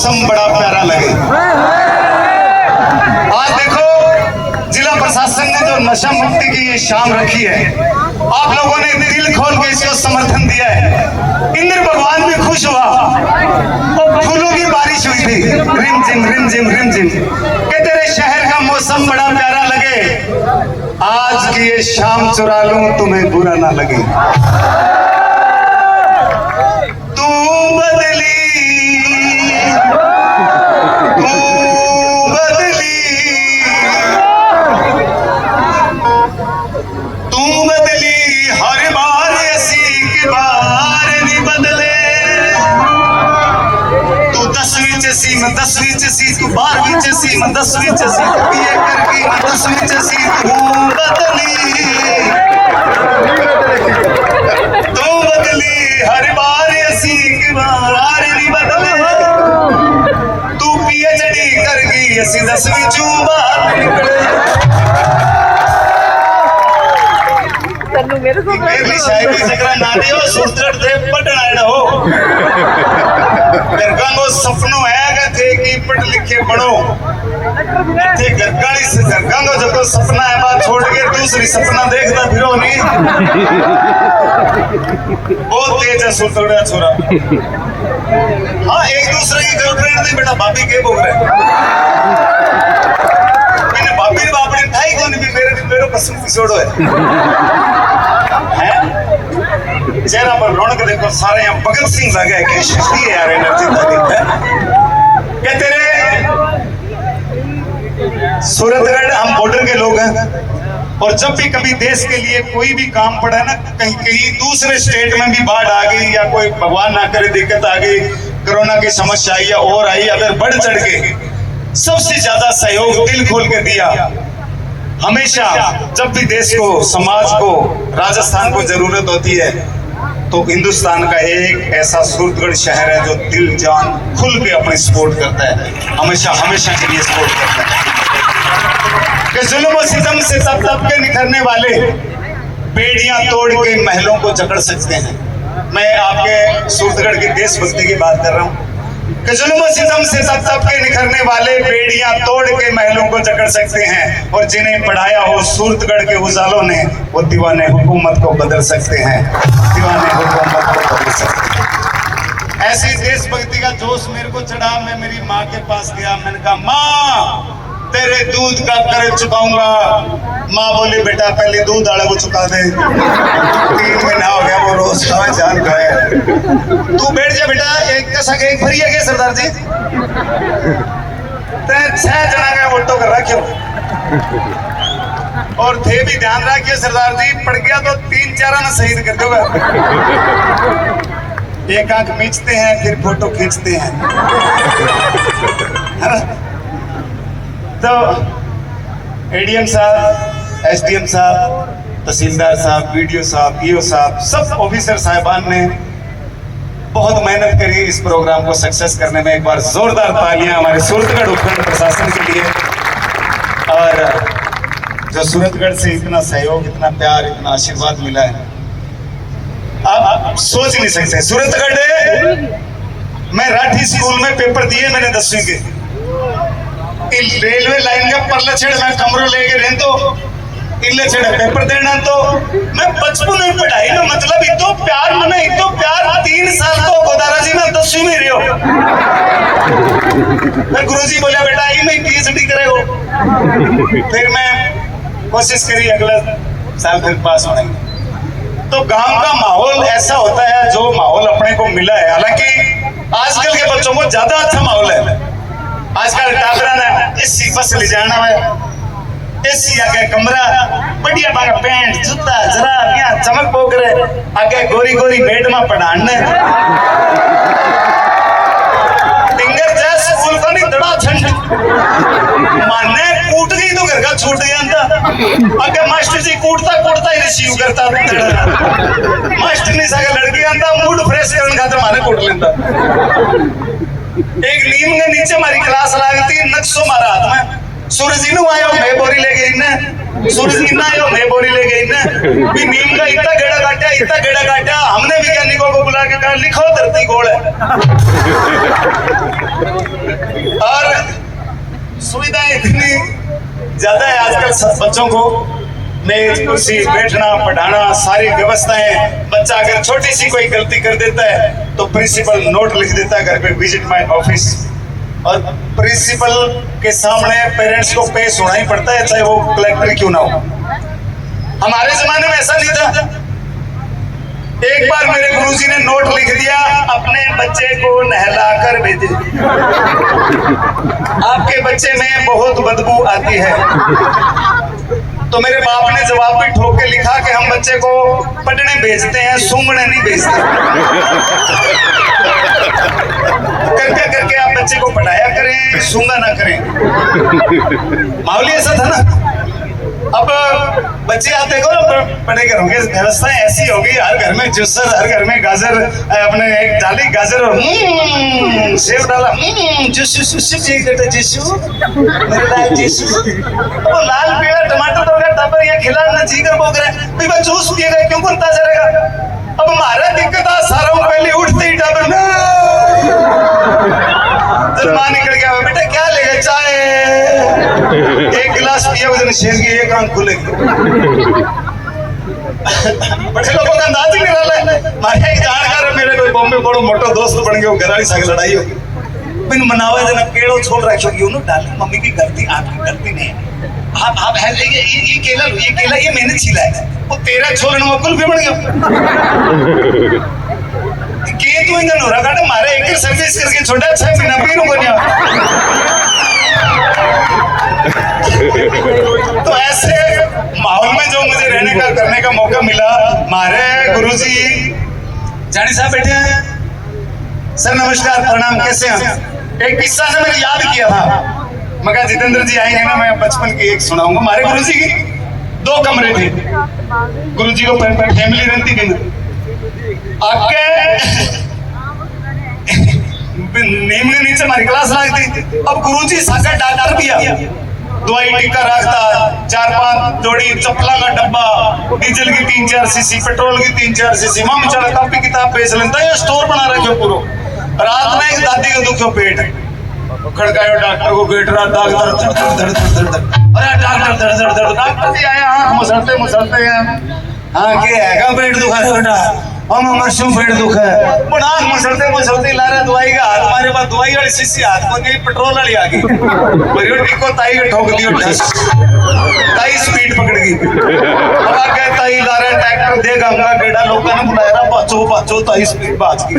मौसम बड़ा प्यारा लगे। आज देखो जिला प्रशासन ने जो नशा मुक्ति की ये शाम रखी है, आप लोगों ने दिल खोल के इसको समर्थन दिया है। इंद्र भगवान भी खुश हुआ और फूलों की बारिश हुई थी, रिमझिम रिमझिम रिमझिम, कि तेरे शहर का मौसम बड़ा प्यारा लगे। आज की ये शाम चुरा लूं तुम्हें बुरा ना लगे। तू बदली हर बार ऐसी की बार नहीं बदले। तू 10वीं चसी मैं 10वीं चसी, तू 12वीं चसी मैं 10वीं चसी, तू बीए करके मैं 10वीं चसी, तू बदली हर बार ऐसी की बार नहीं बदले। तू पीएचडी कर गई ऐसी 10वीं चू बाहर निकले। मेरी शायरी जगरा नाडियो सुरतड़ थे पढ़ना हो गरगांगो सपनो है थे कि पढ़ लिखे पढ़ो थे गरगाड़ी से गरगांगो जो सपना है बात छोड़ के दूसरी सपना देखता फिरो नहीं। बहुत तेज है सुरतड़ा छोरा। हाँ एक दूसरे की गर्लफ्रेंड नहीं बेटा भाभी के बोल रहे मैंने भाभी बापड़ी ठाई कौन भी मेरे पसंद की छोड़ो है। चेहरा पर रौनक देखो, सारे यहाँ भगत सिंह लगे है, क्या शक्ति है यार, एनर्जी क्या तेरे सूरतगढ़ हम बॉर्डर के लोग हैं और जब भी कभी देश के लिए कोई भी काम पड़ा है ना, कहीं कहीं दूसरे स्टेट में भी बाढ़ आ गई या कोई भगवान ना करे दिक्कत आ गई, कोरोना की समस्या आई या और आई, अगर बढ़ चढ़ के सबसे ज्यादा सहयोग दिल खोल के दिया। हमेशा जब भी देश को, समाज को, राजस्थान को जरूरत होती है तो हिंदुस्तान का एक ऐसा सूरतगढ़ शहर है जो दिल जान खुल के अपनी सपोर्ट करता है, हमेशा हमेशा के लिए सपोर्ट करता है। कि जुल्म और सितम से तब तब के निखरने वाले बेड़ियां तोड़ के महलों को जकड़ सकते हैं। मैं आपके सूरतगढ़ की देशभक्ति की बात कर रहा हूँ कि जुल्म सितम से तब तब के निखरने वाले बेड़ियां तोड़ के महलों को जकड़ सकते हैं और जिन्हें पढ़ाया हो सूरतगढ़ के उजालों ने वो दीवाने हुकूमत को बदल सकते हैं, दीवाने हुकूमत को बदल सकते हैं। ऐसी देशभक्ति का जोश मेरे को चढ़ा, मैं मेरी माँ के पास गया, मैंने कहा माँ तेरे दूध का कर्ज चुकाऊंगा। माँ बोली बेटा पहले दूध आड़े को चुका दे। 3 महीना हो गया वो रोज का जान खाए। तू बैठ जा बेटा, एक एक भरी है सरदार जी, 6 जना का ऑटो कर रखियो और थे भी ध्यान रखिए सरदार जी, पड़ गया तो 3-4 आना शहीद कर दोगा। एक आंख मीचते हैं फिर फोटो खींचते हैं। तो एडीएम साहब, एसडीएम साहब, तहसीलदार साहब, वीडियो साहब, ईओ साहब, सब ऑफिसर साहिबान ने बहुत मेहनत करी इस प्रोग्राम को सक्सेस करने में। एक बार जोरदार तालियां हमारे सूरतगढ़ उपखंड प्रशासन के लिए। और जो सूरतगढ़ से इतना सहयोग, इतना प्यार, इतना आशीर्वाद मिला है, आप सोच नहीं सकते। सूरतगढ़ मैं राठी स्कूल में पेपर दिए मैंने 10वीं के, रेलवे लाइन का परले छेड़ मैं कमरों लेके रहे तो इल्ले छेड़ पेपर देना। तो मैं बचपन में पढ़ाई में मतलब इतो प्यार मने, इतो प्यार 3 साल तो गोदारा जी में 10वीं में रहो। मैं गुरुजी बोला बेटा आई मैं पीएचडी करेगो। फिर मैं कोशिश करी अगला साल फिर पास होने। तो गांव का माहौल ऐसा होता है जो माहौल अपने को मिला है। हालांकि आजकल के बच्चों को ज्यादा अच्छा माहौल है। आजकल टाबरा ने एसी बस ले जाना है, एसी आगे कमरा, बढ़िया बागा पैंट, जूता, जराब, यहाँ चमक पोकरे, आगे गोरी गोरी बेड में पढ़ाने। टिंगर जा स्कूल का नहीं दड़ा झंड, माने कूट गई तो घर का छूट गया था। आगे मास्टर जी कूटता कूटता ही रिसीव करता था। मास्टर नहीं सके लड़की आंदा मूड फ्रेश करने खातिर माने कूट लेता। एक नीम के नीचे हमारी क्लास लागती, नक्शो मारा हाथ में, सूरज इन आयो मैं बोरी ले गई ने, सूरज इन आयो मैं बोरी ले गई ने, भी नीम का इतना गेड़ा काटा हमने वैज्ञानिकों को बुला के कहा बेटा लिखो धरती गोल है। और सुविधाएं इतनी ज्यादा है आजकल सब बच्चों को, मेज कुर्सी बैठना पढ़ाना सारी व्यवस्थाएं। बच्चा अगर छोटी सी कोई गलती कर देता है तो प्रिंसिपल नोट लिख देता है घर पे, विजिट माय ऑफिस। और प्रिंसिपल के सामने पेरेंट्स को पेश होना ही पड़ता है, चाहे वो कलेक्टर क्यों ना हो। हमारे जमाने में ऐसा नहीं था। एक बार मेरे गुरुजी ने नोट लिख दिया, अपने बच्चे को नहलाकर भेजे, आपके बच्चे में बहुत बदबू आती है। तो मेरे बाप ने जवाब भी ठोक के लिखा कि हम बच्चे को पढ़ने भेजते हैं, सूंघने नहीं भेजते। करके करके आप बच्चे को पढ़ाया करें, सूंघा ना करें। माहौल ऐसा था ना। अब बच्चे आप देखो ना, बड़े घरों की व्यवस्थाएं ऐसी हो गई, हर घर में जूसर, हर घर में गाजर, अपने एक डाली गाजर और सेब डाला, वो लाल पीला टमाटर तो टपर ये खिला न जीगर बोग रहे भाई जूस पिएगा क्यों बनता जाएगा। अब हमारा दिक्कत आ सारा पहले उठते ही टपर में मां निकल गया, बेटा क्या लेगा, चाय एक गिलास पिया शेर की एक आंख खुलेगी। बड़े लोगों का अंदाज ही नहीं रहा है। मारे एक जानकार मेरे कोई बॉम्बे बड़ो मोटो दोस्त बन गयो, घराड़ी साथ लड़ाई होगी, बिन मनावे जना केड़ो छोड़ रखियो कि उन्होंने डाली मम्मी की गलती, आपकी गलती नहीं है। आप है ये केला ये मैंने छीला है, वो तेरा छोड़ने में कुल भी बन गया। के तू इनका नोरा काटे मारे एक सर्विस करके छोटा 6 महीना पीरूं को नहीं। तो ऐसे माहौल में जो मुझे रहने का करने का मौका मिला, हमारे गुरुजी जानी साहब बैठे हैं। सर नमस्कार, प्रणाम, कैसे हैं? एक किस्सा ने मैंने याद किया था, मगर जितेंद्र जी आएंगे ना, मैं बचपन की एक सुनाऊंगा। हमारे गुरुजी की 2 कमरे थे, गुरुजी को फैमिली रहती थी। आगे नीम के नीचे हमारी क्लास लगती। अब गुरुजी सागर डॉक्टर भी आ, दवाई टिक्का रखता, 4-5 जोड़ी चप्पला का डब्बा, डीजल की 3-4 सीसी, पेट्रोल की 3-4 सीसी, माम चढ़ा कॉपी किताब बेच लेता है, स्टोर बना रखे पूरा। रात में एक दादी का दुखो पेट खड़कायो डॉक्टर को, गेट रहा डॉक्टर धड़ धड़ धड़ धड़ धड़, अरे डॉक्टर धड़ धड़ धड़, डॉक्टर जी आए, आंख मसलते मसलते हैं, हाँ क्या है पेट दुखा है बेटा, हम मशरूम पेट दुख है, आंख मसलते मसलते ला रहे दवाई का हाथ, हमारे पास दवाई वाली शीशी हाथ को नहीं, पेट्रोल वाली आ गई, टिको ताई को ठोक दियो, ताई स्पीड पकड़ गई। अब आगे ताई ला रहे ट्रैक्टर देगा हमका गेड़ा, लोगों ने बुलाया बचो बचो, ताई स्पीड बाज गई।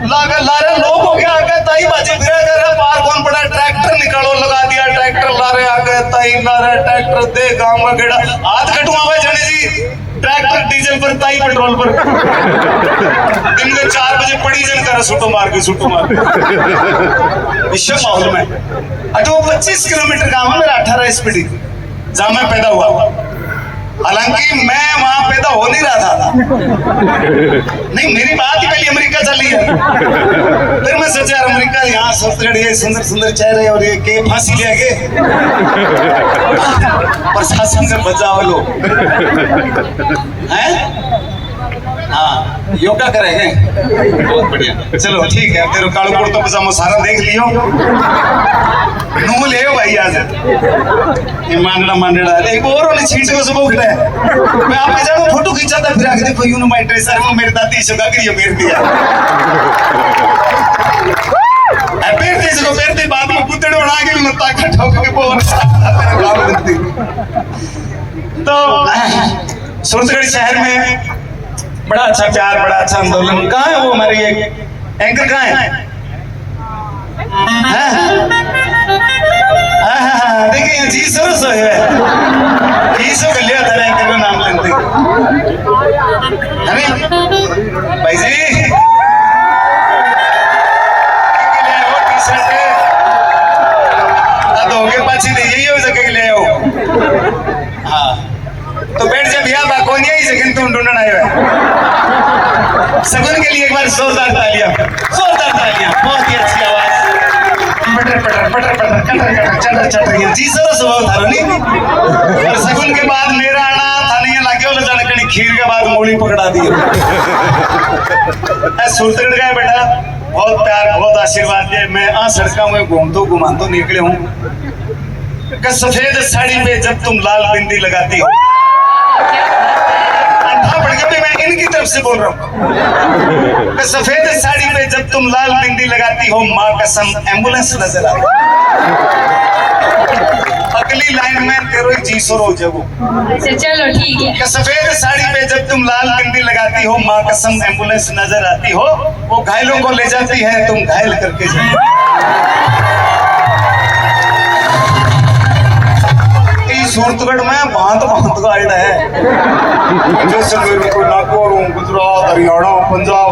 ला रहे लोग हो गया, आगे ताई बाजी फिर बाहर कौन पड़ा, ट्रैक्टर निकालो, लगा दिया ट्रैक्टर, ला रहे आगे ताई ला रहे ट्रैक्टर दे गांव का गेड़ा, हाथ कटवा जाने जी, ट्रैक्टर डीजल पर ताई पेट्रोल पर। दिन में 4 बजे पड़ी जन कर सुटो मार के विश्व माहौल में। अच्छा वो 25 किलोमीटर गांव है मेरा, 18 स्पीड जहां मैं पैदा हुआ। हालांकि मैं वहां पैदा हो नहीं रहा था, नहीं मेरी बात ही पहले अमेरिका चली है। फिर मैं सोचा यार अमेरिका, यहाँ ये सुंदर सुंदर चेहरे और ये के फांसी ले गए, प्रशासन से बचाओ लोग हैं। हाँ योगा करेंगे, बहुत बढ़िया, चलो ठीक है। तेरे कालू कुर्ता पजामा सारा देख लियो, नू ले भाई आज ये मांडड़ा एक और वाली छींट को सुबह उठा है। मैं आपके जानो फोटो खींचा था, फिर आगे देखो यूनो माय ड्रेसर में मेरी दादी सुगा करियो मेर दिया पेरते इसको पेरते बाद में पुतड़े बना के भी मत ताकत ठोक के बहुत तेरे काम करती। तो सूरजगढ़ शहर में बड़ा अच्छा प्यार, बड़ा अच्छा आंदोलन। कहाँ है वो हमारी एक एंकर, कहाँ है? देखिए जी सो है जीसो कर लिया था एंकर का नाम लेते है भाई जी। पाछी दे यही हो सके ले आओ। हाँ तो बैठ जा भैया, बाको नहीं आई सेकंड तुम ढूंढना आए हो। सगुन के लिए एक बार जोरदार तालियां, जोरदार तालियां, बहुत ही अच्छी आवाज। पटर पटर पटर पटर कटर कटर चटर चटर ये जी सर स्वभाव था नहीं। और सगुन के बाद मेरा आना था नहीं, लागे वाला जाने खीर के बाद गोली पकड़ा दी। सूरतगढ़ का है बेटा, बहुत प्यार बहुत आशीर्वाद दिया। मैं सड़कों में घूमतो निकले हूँ। सफेद साड़ी पे जब तुम लाल बिंदी लगाती हो, मैं इनकी तरफ से बोल रहा हूँ। सफेद साड़ी पे जब तुम लाल बिंदी लगाती हो, माँ कसम एम्बुलेंस नजर आती। अगली लाइन में तेरो जी सो रो जब चलो ठीक है। सफेद साड़ी पे जब तुम लाल बिंदी लगाती हो, माँ कसम एम्बुलेंस नजर आती हो। वो घायलों को ले जाती है, तुम घायल करके जाओ। सूरतगढ़ में भांत का आइडा है, जैसे कोई नागौर, गुजरात, हरियाणा, पंजाब,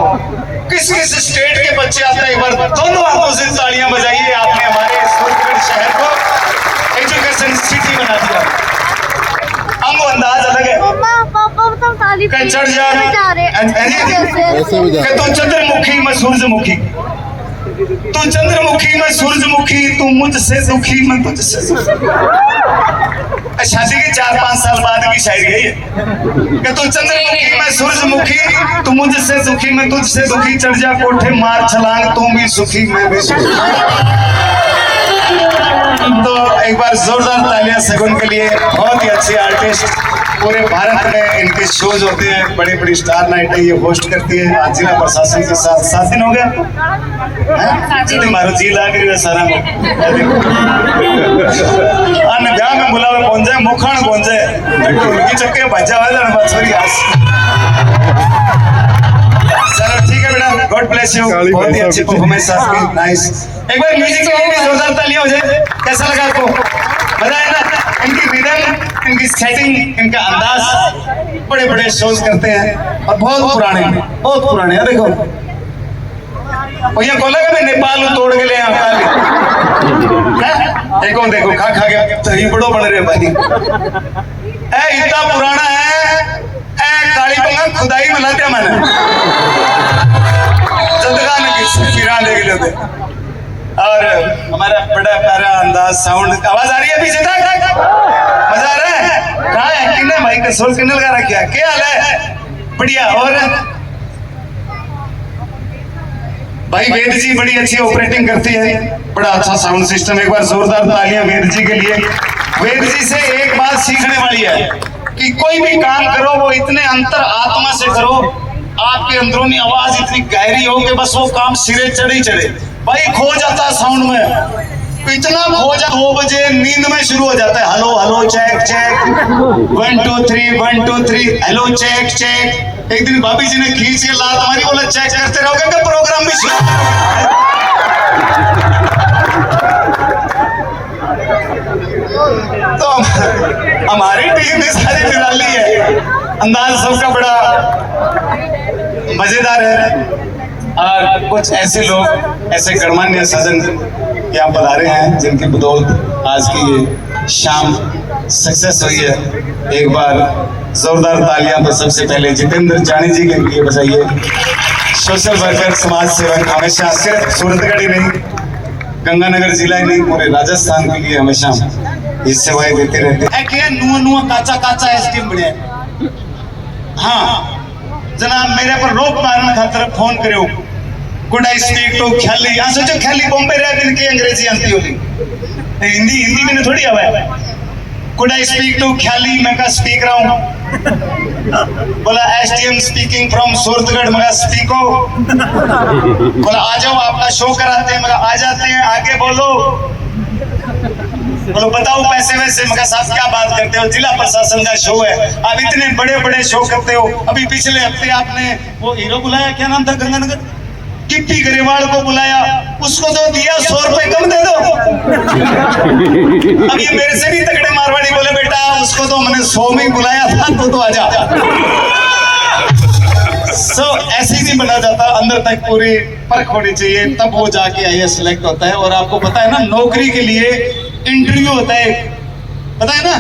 किस किस स्टेट के बच्चे आते हैं। एक बार दोनों हाथों से तालियां बजाइए। आपने हमारे सूरतगढ़ शहर को एजुकेशन सिटी बना दिया। हम अंदाज अलग है। चढ़ जा तू चंद्रमुखी मैं सूरजमुखी, तू चंद्रमुखी मैं सूरजमुखी, तू मुझसे दुखी मैं तुझसे। शादी के 4-5 साल बाद की शायरी है ये। कि तू चंद्रमुखी मैं सूरजमुखी, तू मुझसे दुखी मैं तुझसे दुखी। चढ़ जा कोठे मार छलांग, तू भी सुखी मैं भी सुखी। तो एक बार जोरदार तालियां सगुन के लिए। बहुत ही अच्छे आर्टिस्ट, पूरे भारत में इनके शोज होते हैं। बड़ी बड़ी स्टार नाइट है, ये होस्ट करती है। आज जिला प्रशासन के साथ 7 दिन हो गया। मारो जी लाग रही है सारा ब्याह में बुलावे कौन जाए, मुखान कौन जाए, ढोलकी चक्के बजा हुआ छोरी। चलो ठीक है बेटा, गॉड ब्लेस यू। बहुत ही अच्छी परफॉर्मेंस आपकी, नाइस। एक बार म्यूजिक के लिए भी जोरदार तालियां हो जाए। कैसा लगा आपको? मजा आया ना? इनकी रिदम, इनकी सेटिंग, इनका अंदाज, बड़े बड़े शोज करते हैं और बहुत पुराने। देखो भैया बोला मैं नेपाल तोड़ के ले देखो देखो खा गया दही बड़ो बन रहे भाई। इतना पुराना है, काली पंगा खुदाई में लाते मैंने और हमारा बड़ा प्यारा अंदाज, साउंड, आवाज आ रही है पीछे तक? मजा आ रहा है? कहाँ है किन्ने भाई का सोल किन्ने लगा रखा? क्या हाल है? बढ़िया। और भाई वेद जी बड़ी अच्छी ऑपरेटिंग करती है, बड़ा अच्छा साउंड सिस्टम। एक बार जोरदार तालियां वेद जी के लिए। वेद जी से एक बात सीखने वाली है कि कोई भी काम करो वो इतने अंतर आत्मा से करो, आपके अंदरूनी आवाज इतनी गहरी हो कि बस वो काम सिरे चढ़े। भाई खो जाता है साउंड में, इतना खो जाता 2 बजे नींद में शुरू हो जाता है। Hello check 1 2 3 1 2 3 hello check. एक दिन भाभी जी ने खींच के लात मारी, बोला चेक करते रहोगे कि प्रोग्राम भी शुरू। तो हमारी टीम भी सारी निराली है, अंदाज सबका बड़ा मजेदार है। और कुछ ऐसे लोग, ऐसे गणमान्य सज्जन यहाँ पधारे हैं जिनकी बदौलत आज की ये शाम सक्सेस हुई है। एक बार जोरदार तालियां तो सबसे पहले जितेंद्र जानी जी के लिए बजाइए। सोशल वर्कर, समाज सेवक, हमेशा सिर्फ सूरतगढ़ ही नहीं, गंगानगर जिला ही नहीं, पूरे राजस्थान के लिए हमेशा ये सेवाएं देते रहते हैं। नुआ काचा एसटीएम बढ़िया। हाँ जनाब, मेरे पर रोक मारने खातर फोन करो। गुड आई स्पीक टू ख्याली। यहाँ सोचो ख्याली बॉम्बे रह दिन की अंग्रेजी आती होगी, हिंदी में थोड़ी आवा है। गुड आई स्पीक टू ख्याली, मैं का स्पीक रहा हूँ। बोला एसटीएम स्पीकिंग फ्रॉम सूरतगढ़। मगर स्पीको। बोला आ जाओ आपका शो कराते हैं। मगर आ जाते हैं, आगे बोलो। बोलो बताओ पैसे वैसे। मगर साहब क्या बात करते हो, जिला प्रशासन का शो है, आप इतने बड़े बड़े शो करते हो। अभी पिछले हफ्ते आपने वो हीरो बुलाया, क्या नाम था, गंगानगर गिप्पी गरेवाल को बुलाया, उसको तो दिया 100 रुपए कम दे दो। अब ये मेरे से भी तगड़े मारवाड़ी बोले बेटा उसको तो मैंने 100 में ही बुलाया था, तो आजा। ऐसे ही नहीं बना जाता, अंदर तक पूरी परख होनी चाहिए, तब वो जाके आईएएस सिलेक्ट होता है। और आपको पता है ना, नौकरी के लिए इंटरव्यू होता है, पता है ना।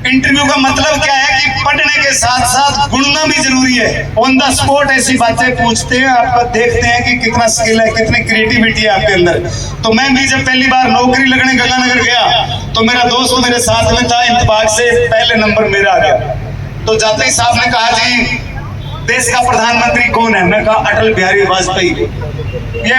इंटरव्यू का मतलब क्या है कि पढ़ने के साथ साथ गुणना भी जरूरी है। ऑन द स्पॉट ऐसी बातें पूछते हैं, आपका देखते हैं कि कितना स्किल है, कितनी क्रिएटिविटी है आपके अंदर। तो मैं भी जब पहली बार नौकरी लगने गंगानगर गया तो मेरा दोस्त मेरे साथ में था, इंतबाग से पहले नंबर मेरा आ गया। तो जाते ही साहब ने कहा जी देश का प्रधानमंत्री कौन है? मैं कहा अटल बिहारी वाजपेयी। ये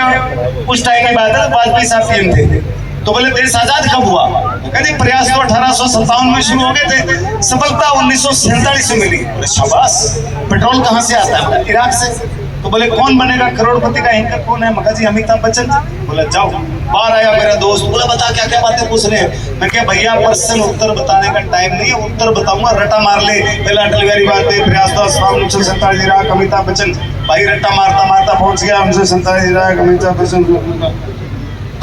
उस टाइम की बात है, वाजपेयी साहब पीएम थे। तो बोले देश आजाद कब हुआ? कहते प्रयास तो 1857 में शुरू हो गए थे, सफलता 1947 में मिली। बोले शाबाश, पेट्रोल कहाँ से आता है? इराक से। तो बोले कौन बनेगा करोड़पति का एंकर कौन है? मगा जी अमिताभ बच्चन। बोला जाओ। बाहर आया मेरा दोस्त, बोला बता क्या क्या बातें पूछ रहे हैं। मैं क्या भैया प्रश्न उत्तर बताने का टाइम नहीं है, उत्तर बताऊंगा, रटा मार ले। पहले अटल बिहारी वाजपेयी, प्रयास 1947 इराक, अमिताभ बच्चन। भाई रट्टा मारता मारता पहुंच गया 1947 इराक, अमिताभ बच्चन।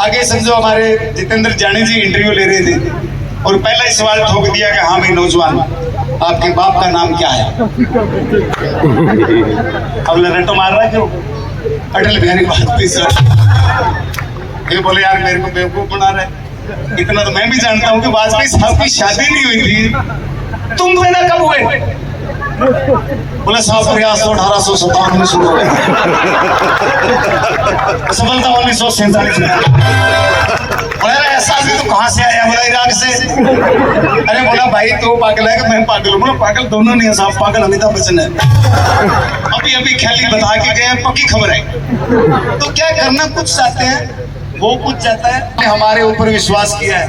आगे समझो हमारे जितेंद्र जानी जी इंटरव्यू ले रहे थे और पहला ही सवाल ठोक दिया कि हाँ भाई नौजवान, आपके बाप का नाम क्या है? अब रट्टा मार रहा है क्यों? अटल बिहारी वाजपेयी सर। ये बोले यार मेरे को बेवकूफ बना रहे। इतना तो मैं भी जानता हूँ कि वाजपेयी साहब की शादी नहीं हुई थी। तुम पैदा कब हुए? बोले साहब प्रयास तो 1857 में शुरू हो गया, सफलता 1947 में। बोला ऐसा भी तो कहाँ से आया? बोला इराक से। अरे बोला भाई तो पागल है कि मैं पागल हूँ? बोला पागल दोनों नहीं है साहब, पागल अमिताभ बच्चन है। अभी अभी ख्याली बता के गए, पक्की खबर है। तो क्या करना कुछ चाहते हैं, वो कुछ चाहता है। हमारे ऊपर विश्वास किया है,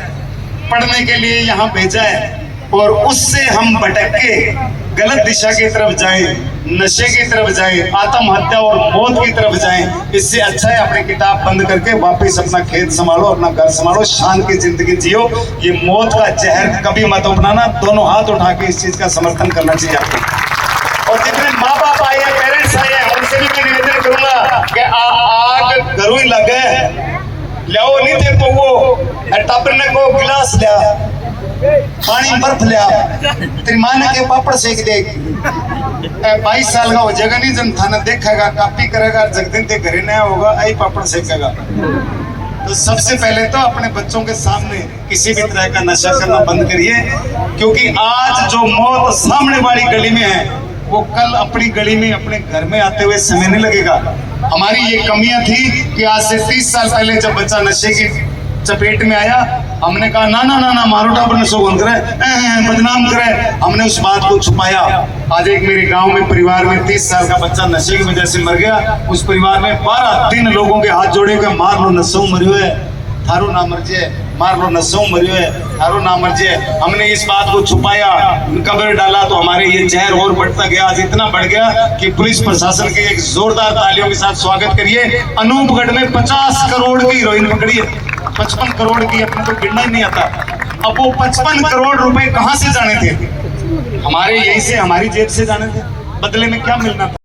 पढ़ने के लिए यहाँ भेजा है और उससे हम भटक के गलत दिशा की तरफ जाएं, नशे की तरफ जाएं, आत्महत्या और मौत की तरफ जाएं। इससे अच्छा है अपनी किताब बंद करके वापस अपना खेत संभालो, अपना घर संभालो, शान की जिंदगी जियो। ये मौत का जहर कभी मत अपनाना। दोनों हाथ उठा के इस चीज का समर्थन करना चाहिए आपको। और जितने माँ बाप आए हैं, पेरेंट्स आए हैं, उनसे भी मैं निवेदन करूंगा कि आग घरों ही लगे लियाओ, नहीं थे तो वो टपने को गिलास लिया, पानी बर्फ लिया, तेरी माँ ने के पापड़ सेक दे। 22 साल का हो जाएगा, नहीं जन थाना देखेगा, कॉपी करेगा, जगदिन ते घरे नया होगा, आई पापड़ सेकेगा। तो सबसे पहले तो अपने बच्चों के सामने किसी भी तरह का नशा करना बंद करिए, क्योंकि आज जो मौत सामने वाली गली में है वो कल अपनी गली में अपने घर में आते हुए समय नहीं लगेगा। हमारी ये कमियां थी कि आज से 30 साल पहले जब बच्चा नशे की चपेट में आया, हमने कहा ना ना ना ना मारोटा पर नशो बंद करे, बदनाम करे। हमने उस बात को छुपाया। आज एक मेरे गांव में परिवार में 30 साल का बच्चा नशे की वजह से मर गया। उस परिवार में 12 दिन लोगों के हाथ जोड़े हुए, मार लो नशो मरियो है, थारो ना मर्जे, मार लो नशो मरियो है, थारो ना मर्जे। हमने इस बात को छुपाया, कब्र डाला, तो हमारे ये जहर और बढ़ता गया। आज इतना बढ़ गया कि पुलिस प्रशासन के एक जोरदार तालियों के साथ स्वागत करिए। अनूपगढ़ में 50 करोड़ की हीरोइन पकड़ी है, 55 करोड़ की, अपने तो गिनना ही नहीं आता। अब वो 55 करोड़ रुपए कहाँ से जाने थे? हमारे यहीं से, हमारी जेब से जाने थे। बदले में क्या मिलना था?